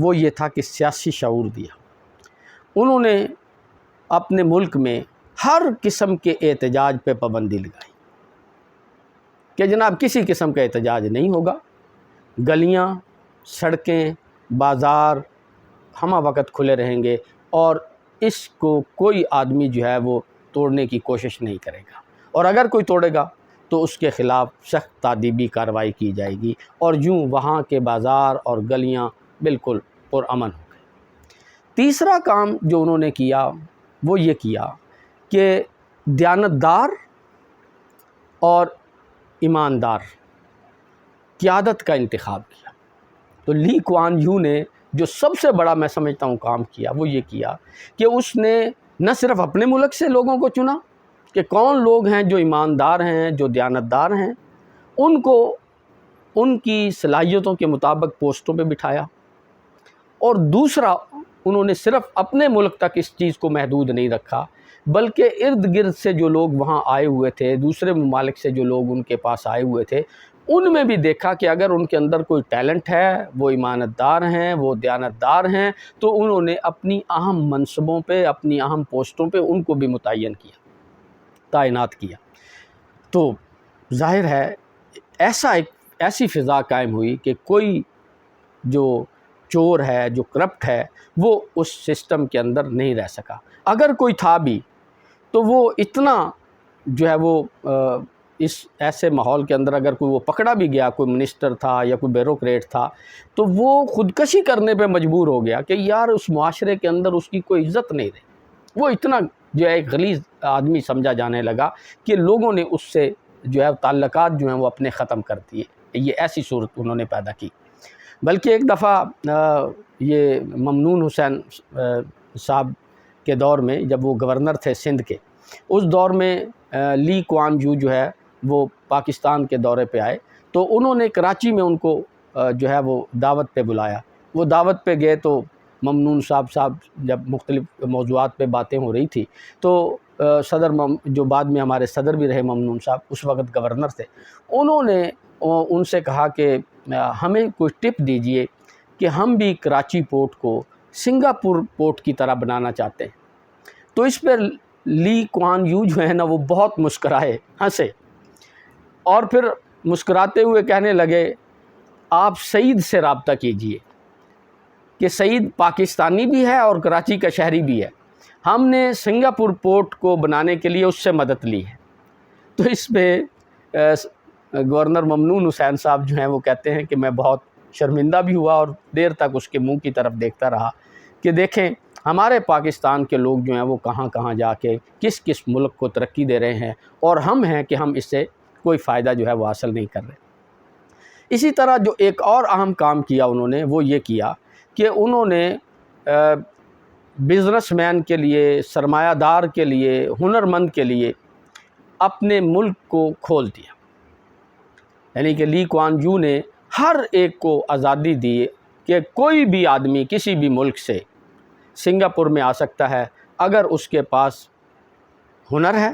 وہ یہ تھا کہ سیاسی شعور دیا۔ انہوں نے اپنے ملک میں ہر قسم کے احتجاج پہ پابندی لگائی کہ جناب کسی قسم کا احتجاج نہیں ہوگا، گلیاں، سڑکیں، بازار ہمہ وقت کھلے رہیں گے اور اس کو کوئی آدمی جو ہے وہ توڑنے کی کوشش نہیں کرے گا، اور اگر کوئی توڑے گا تو اس کے خلاف سخت تادیبی کارروائی کی جائے گی، اور یوں وہاں کے بازار اور گلیاں بالکل پرامن ہو گئے۔ تیسرا کام جو انہوں نے کیا وہ یہ کیا کہ دیانتدار اور ایماندار قیادت کا انتخاب کیا۔ تو لی کوان یو نے جو سب سے بڑا میں سمجھتا ہوں کام کیا وہ یہ کیا کہ اس نے نہ صرف اپنے ملک سے لوگوں کو چنا کہ کون لوگ ہیں جو ایماندار ہیں، جو دیانتدار ہیں، ان کو ان کی صلاحیتوں کے مطابق پوسٹوں پہ بٹھایا، اور دوسرا انہوں نے صرف اپنے ملک تک اس چیز کو محدود نہیں رکھا بلکہ ارد گرد سے جو لوگ وہاں آئے ہوئے تھے، دوسرے ممالک سے جو لوگ ان کے پاس آئے ہوئے تھے، ان میں بھی دیکھا کہ اگر ان کے اندر کوئی ٹیلنٹ ہے، وہ ایماندار ہیں، وہ دیانتدار ہیں، تو انہوں نے اپنی اہم منصبوں پہ، اپنی اہم پوسٹوں پہ ان کو بھی متعین کیا، تعینات کیا۔ تو ظاہر ہے ایسی فضا قائم ہوئی کہ کوئی جو چور ہے، جو کرپٹ ہے، وہ اس سسٹم کے اندر نہیں رہ سکا۔ اگر کوئی تھا بھی تو وہ اتنا جو ہے وہ اس ایسے ماحول کے اندر اگر کوئی وہ پکڑا بھی گیا، کوئی منسٹر تھا یا کوئی بیوروکریٹ تھا، تو وہ خودکشی کرنے پہ مجبور ہو گیا کہ یار اس معاشرے کے اندر اس کی کوئی عزت نہیں رہی۔ وہ اتنا جو ہے ایک غلیظ آدمی سمجھا جانے لگا کہ لوگوں نے اس سے جو ہے تعلقات جو ہیں وہ اپنے ختم کر دیے۔ یہ ایسی صورت انہوں نے پیدا کی۔ بلکہ ایک دفعہ یہ ممنون حسین صاحب کے دور میں جب وہ گورنر تھے سندھ کے، اس دور میں لی کوان یو جو ہے وہ پاکستان کے دورے پہ آئے، تو انہوں نے کراچی میں ان کو جو ہے وہ دعوت پہ بلایا۔ وہ دعوت پہ گئے تو ممنون صاحب جب مختلف موضوعات پہ باتیں ہو رہی تھی تو صدر جو بعد میں ہمارے صدر بھی رہے ممنون صاحب، اس وقت گورنر تھے، انہوں نے ان سے کہا کہ ہمیں کوئی ٹپ دیجئے کہ ہم بھی کراچی پورٹ کو سنگاپور پورٹ کی طرح بنانا چاہتے ہیں۔ تو اس پہ لی کوان یو جو ہے نا وہ بہت مسکرائے، ہنسے، اور پھر مسکراتے ہوئے کہنے لگے آپ سعید سے رابطہ کیجئے کہ سعید پاکستانی بھی ہے اور کراچی کا شہری بھی ہے، ہم نے سنگاپور پورٹ کو بنانے کے لیے اس سے مدد لی ہے۔ تو اس پہ گورنر ممنون حسین صاحب جو ہیں وہ کہتے ہیں کہ میں بہت شرمندہ بھی ہوا اور دیر تک اس کے منہ کی طرف دیکھتا رہا کہ دیکھیں ہمارے پاکستان کے لوگ جو ہیں وہ کہاں کہاں جا کے کس کس ملک کو ترقی دے رہے ہیں، اور ہم ہیں کہ ہم اس سے کوئی فائدہ جو ہے وہ حاصل نہیں کر رہے۔ اسی طرح جو ایک اور اہم کام کیا انہوں نے وہ یہ کیا کہ انہوں نے بزنس مین کے لیے، سرمایہ دار کے لیے، ہنرمند کے لیے اپنے ملک کو کھول دیا۔ یعنی کہ لی کوان یو نے ہر ایک کو آزادی دی کہ کوئی بھی آدمی کسی بھی ملک سے سنگاپور میں آ سکتا ہے، اگر اس کے پاس ہنر ہے،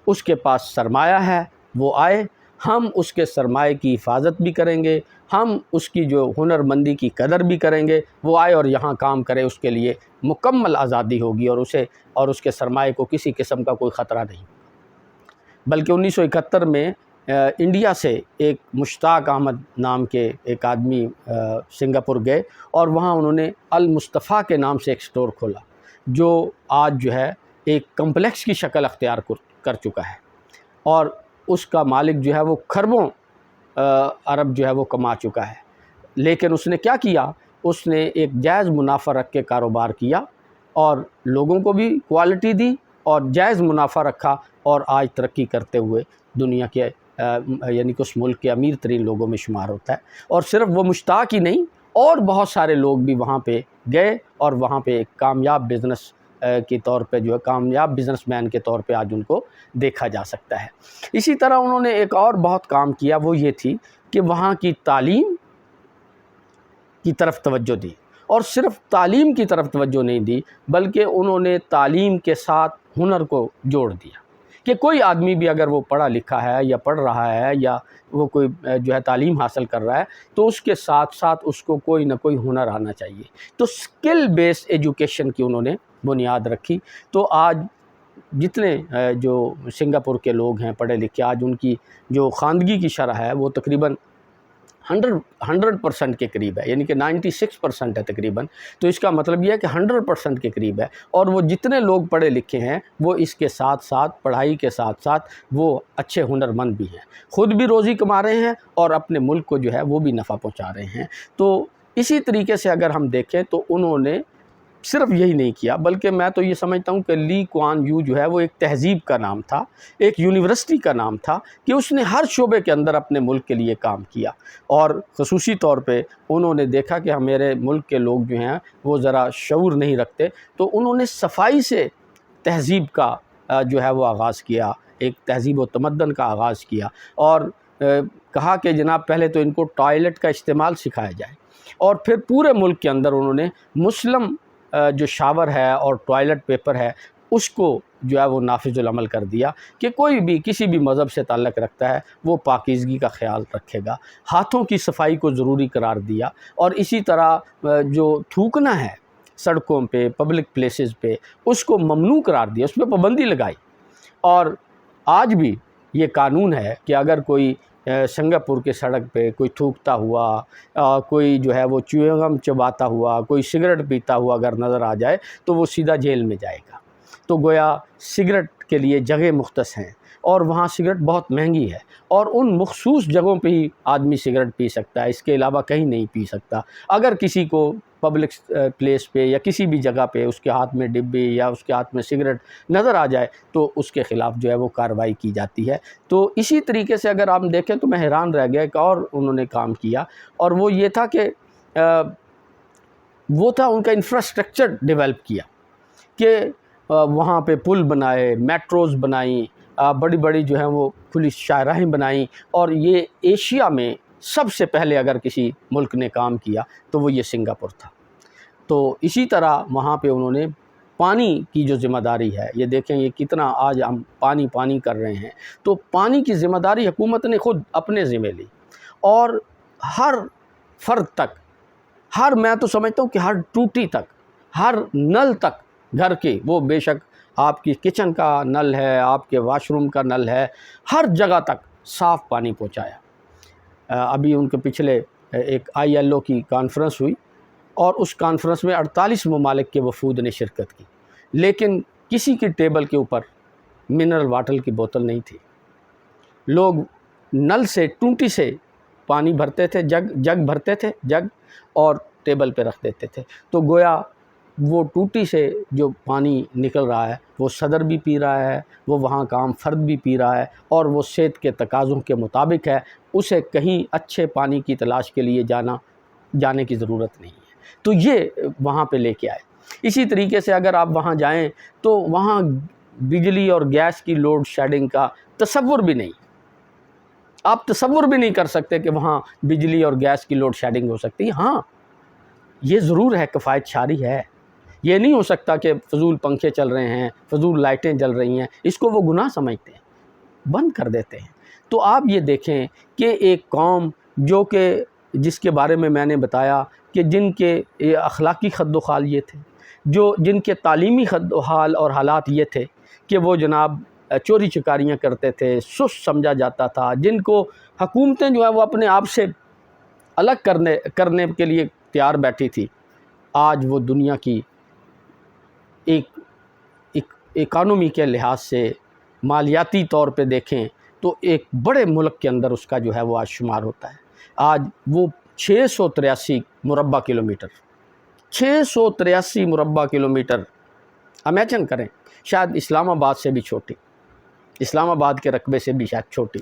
اس کے پاس سرمایہ ہے، وہ آئے، ہم اس کے سرمایہ کی حفاظت بھی کریں گے، ہم اس کی جو ہنرمندی کی قدر بھی کریں گے، وہ آئے اور یہاں کام کرے، اس کے لیے مکمل آزادی ہوگی اور اس کے سرمایہ کو کسی قسم کا کوئی خطرہ نہیں۔ بلکہ 1971 میں انڈیا سے ایک مشتاق احمد نام کے ایک آدمی سنگاپور گئے، اور وہاں انہوں نے المصطفیٰ کے نام سے ایک سٹور کھولا، جو آج جو ہے ایک کمپلیکس کی شکل اختیار کر چکا ہے، اور اس کا مالک جو ہے وہ کھربوں ارب جو ہے وہ کما چکا ہے۔ لیکن اس نے کیا کیا؟ اس نے ایک جائز منافع رکھ کے کاروبار کیا، اور لوگوں کو بھی کوالٹی دی اور جائز منافع رکھا، اور آج ترقی کرتے ہوئے دنیا کے یعنی کہ اس ملک کے امیر ترین لوگوں میں شمار ہوتا ہے۔ اور صرف وہ مشتاق ہی نہیں، اور بہت سارے لوگ بھی وہاں پہ گئے، اور وہاں پہ ایک کامیاب بزنس کے طور پہ جو ہے کامیاب بزنس مین کے طور پہ آج ان کو دیکھا جا سکتا ہے۔ اسی طرح انہوں نے ایک اور بہت کام کیا، وہ یہ تھی کہ وہاں کی تعلیم کی طرف توجہ دی، اور صرف تعلیم کی طرف توجہ نہیں دی بلکہ انہوں نے تعلیم کے ساتھ ہنر کو جوڑ دیا۔ کہ کوئی آدمی بھی اگر وہ پڑھا لکھا ہے یا پڑھ رہا ہے یا وہ کوئی جو ہے تعلیم حاصل کر رہا ہے تو اس کے ساتھ ساتھ اس کو کوئی نہ کوئی ہنر آنا چاہیے. تو اسکل بیس ایجوکیشن کی انہوں نے بنیاد رکھی. تو آج جتنے جو سنگاپور کے لوگ ہیں پڑھے لکھے، آج ان کی جو خواندگی کی شرح ہے وہ تقریباً 100% کے قریب ہے، یعنی کہ 96% ہے تقریباً. تو اس کا مطلب یہ ہے کہ 100% کے قریب ہے. اور وہ جتنے لوگ پڑھے لکھے ہیں وہ اس کے ساتھ ساتھ پڑھائی کے ساتھ ساتھ وہ اچھے ہنرمند بھی ہیں، خود بھی روزی کما رہے ہیں اور اپنے ملک کو جو ہے وہ بھی نفع پہنچا رہے ہیں. تو اسی طریقے سے اگر ہم دیکھیں تو انہوں نے صرف یہی نہیں کیا، بلکہ میں تو یہ سمجھتا ہوں کہ لی کوان یو جو ہے وہ ایک تہذیب کا نام تھا، ایک یونیورسٹی کا نام تھا کہ اس نے ہر شعبے کے اندر اپنے ملک کے لیے کام کیا. اور خصوصی طور پہ انہوں نے دیکھا کہ میرے ملک کے لوگ جو ہیں وہ ذرا شعور نہیں رکھتے، تو انہوں نے صفائی سے تہذیب کا جو ہے وہ آغاز کیا، ایک تہذیب و تمدن کا آغاز کیا. اور کہا کہ جناب پہلے تو ان کو ٹوائلٹ کا استعمال سکھایا جائے، اور پھر پورے ملک کے اندر انہوں نے مسلم جو شاور ہے اور ٹوائلٹ پیپر ہے اس کو جو ہے وہ نافذ العمل کر دیا کہ کوئی بھی کسی بھی مذہب سے تعلق رکھتا ہے وہ پاکیزگی کا خیال رکھے گا. ہاتھوں کی صفائی کو ضروری قرار دیا، اور اسی طرح جو تھوکنا ہے سڑکوں پہ پبلک پلیسز پہ اس کو ممنوع قرار دیا، اس پہ پابندی لگائی. اور آج بھی یہ قانون ہے کہ اگر کوئی سنگاپور کے سڑک پہ کوئی تھوکتا ہوا، کوئی جو ہے وہ چیوئنگ گم چباتا ہوا، کوئی سگریٹ پیتا ہوا اگر نظر آ جائے تو وہ سیدھا جیل میں جائے گا. تو گویا سگریٹ کے لیے جگہ مختص ہیں، اور وہاں سگریٹ بہت مہنگی ہے، اور ان مخصوص جگہوں پہ ہی آدمی سگریٹ پی سکتا ہے، اس کے علاوہ کہیں نہیں پی سکتا. اگر کسی کو پبلک پلیس پہ یا کسی بھی جگہ پہ اس کے ہاتھ میں ڈبی یا اس کے ہاتھ میں سگریٹ نظر آ جائے تو اس کے خلاف جو ہے وہ کارروائی کی جاتی ہے. تو اسی طریقے سے اگر آپ دیکھیں تو میں حیران رہ گیا کہ اور انہوں نے کام کیا، اور وہ یہ تھا کہ وہ تھا ان کا انفراسٹرکچر ڈیولپ کیا کہ وہاں پہ پل بنائے، میٹروز بنائیں، بڑی بڑی جو ہیں وہ کھلی شاہراہیں بنائیں. اور یہ ایشیا میں سب سے پہلے اگر کسی ملک نے کام کیا تو وہ یہ سنگاپور تھا. تو اسی طرح وہاں پہ انہوں نے پانی کی جو ذمہ داری ہے، یہ دیکھیں یہ کتنا آج ہم پانی کر رہے ہیں، تو پانی کی ذمہ داری حکومت نے خود اپنے ذمہ لی، اور ہر فرد تک، میں تو سمجھتا ہوں کہ ہر ٹوٹی تک، ہر نل تک گھر کے، وہ بے شک آپ کی کچن کا نل ہے، آپ کے واش روم کا نل ہے، ہر جگہ تک صاف پانی پہنچایا. ابھی ان کے پچھلے ایک ILO کی کانفرنس ہوئی، اور اس کانفرنس میں 48 ممالک کے وفود نے شرکت کی، لیکن کسی کی ٹیبل کے اوپر منرل واٹر کی بوتل نہیں تھی. لوگ نل سے ٹونٹی سے پانی بھرتے تھے، جگ بھرتے تھے، جگ، اور ٹیبل پہ رکھ دیتے تھے. تو گویا وہ ٹوٹی سے جو پانی نکل رہا ہے وہ صدر بھی پی رہا ہے، وہ وہاں کا عام فرد بھی پی رہا ہے، اور وہ صحت کے تقاضوں کے مطابق ہے، اسے کہیں اچھے پانی کی تلاش کے لیے جانے کی ضرورت نہیں ہے. تو یہ وہاں پہ لے کے آئے. اسی طریقے سے اگر آپ وہاں جائیں تو وہاں بجلی اور گیس کی لوڈ شیڈنگ کا تصور بھی نہیں، آپ تصور بھی نہیں کر سکتے کہ وہاں بجلی اور گیس کی لوڈ شیڈنگ ہو سکتی. ہاں یہ ضرور ہے، کفایت شاری ہے. یہ نہیں ہو سکتا کہ فضول پنکھے چل رہے ہیں، فضول لائٹیں جل رہی ہیں، اس کو وہ گناہ سمجھتے ہیں، بند کر دیتے ہیں. تو آپ یہ دیکھیں کہ ایک قوم جو کہ جس کے بارے میں نے بتایا کہ جن کے اخلاقی خد و خال یہ تھے، جن کے تعلیمی خد و حال اور حالات یہ تھے کہ وہ جناب چوری چکاریاں کرتے تھے، سست سمجھا جاتا تھا، جن کو حکومتیں جو ہیں وہ اپنے آپ سے الگ کرنے کے لیے تیار بیٹھی تھی، آج وہ دنیا کی ایک اکانومی کے لحاظ سے مالیاتی طور پہ دیکھیں تو ایک بڑے ملک کے اندر اس کا جو ہے وہ آج شمار ہوتا ہے. آج وہ 683 مربع کلومیٹر 683 مربع کلومیٹر امیجن کریں، شاید اسلام آباد سے بھی چھوٹی، اسلام آباد کے رقبے سے بھی شاید چھوٹی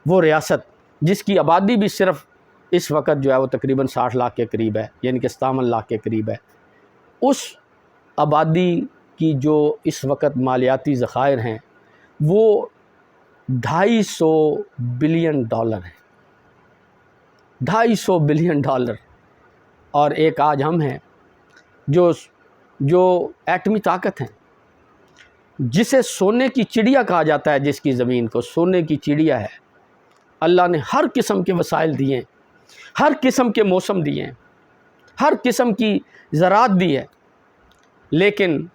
وہ ریاست، جس کی آبادی بھی صرف اس وقت جو ہے وہ تقریباً 60 لاکھ کے قریب ہے، یعنی کہ 57 لاکھ کے قریب ہے. اس آبادی کی جو اس وقت مالیاتی ذخائر ہیں وہ $250 بلین ہیں، $250 بلین. اور ایک آج ہم ہیں جو ایٹمی طاقت ہیں، جسے سونے کی چڑیا کہا جاتا ہے، جس کی زمین کو سونے کی چڑیا ہے، اللہ نے ہر قسم کے وسائل دیے ہیں، ہر قسم کے موسم دیے ہیں، ہر قسم کی زراعت دی ہے، لیکن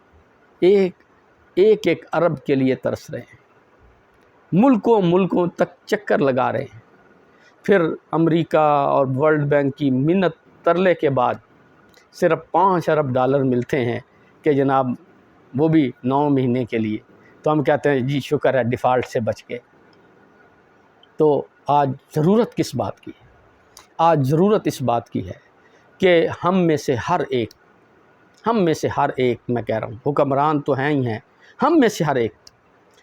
ایک عرب کے لیے ترس رہے ہیں، ملکوں تک چکر لگا رہے ہیں۔ پھر امریکہ اور ورلڈ بینک کی منت ترلے کے بعد صرف $5 ارب ملتے ہیں کہ جناب وہ بھی 9 مہینے کے لیے، تو ہم کہتے ہیں جی شکر ہے ڈیفالٹ سے بچ گئے۔ تو آج ضرورت کس بات کی ہے؟ آج ضرورت اس بات کی ہے کہ ہم میں سے ہر ایک میں کہہ رہا ہوں، حکمران تو ہیں ہی ہیں، ہم میں سے ہر ایک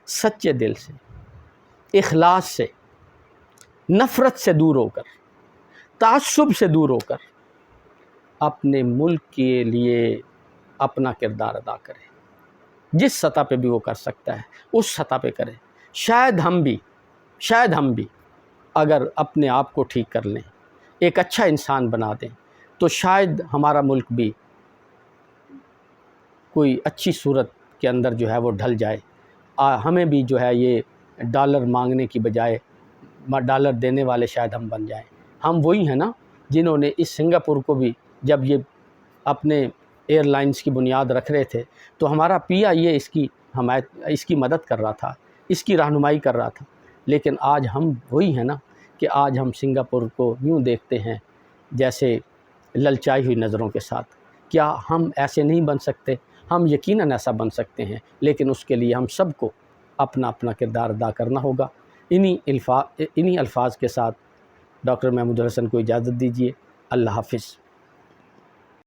سچے دل سے، اخلاص سے، نفرت سے دور ہو کر، تعصب سے دور ہو کر اپنے ملک کے لیے اپنا کردار ادا کرے۔ جس سطح پہ بھی وہ کر سکتا ہے اس سطح پہ کرے۔ شاید ہم بھی اگر اپنے آپ کو ٹھیک کر لیں، ایک اچھا انسان بنا دیں، تو شاید ہمارا ملک بھی کوئی اچھی صورت کے اندر جو ہے وہ ڈھل جائے۔ ہمیں بھی جو ہے یہ ڈالر مانگنے کی بجائے ڈالر دینے والے شاید ہم بن جائیں۔ ہم وہی ہیں نا جنہوں نے اس سنگاپور کو بھی، جب یہ اپنے ایئر لائنز کی بنیاد رکھ رہے تھے تو ہمارا PIA اس کی مدد کر رہا تھا، اس کی رہنمائی کر رہا تھا، لیکن آج ہم وہی ہیں نا کہ آج ہم سنگاپور کو یوں دیکھتے ہیں جیسے للچائی ہوئی نظروں کے ساتھ۔ کیا ہم ایسے نہیں بن سکتے؟ ہم یقیناً ایسا بن سکتے ہیں، لیکن اس کے لیے ہم سب کو اپنا کردار ادا کرنا ہوگا۔ انہی الفاظ کے ساتھ ڈاکٹر محمود الحسن کو اجازت دیجیے۔ اللہ حافظ۔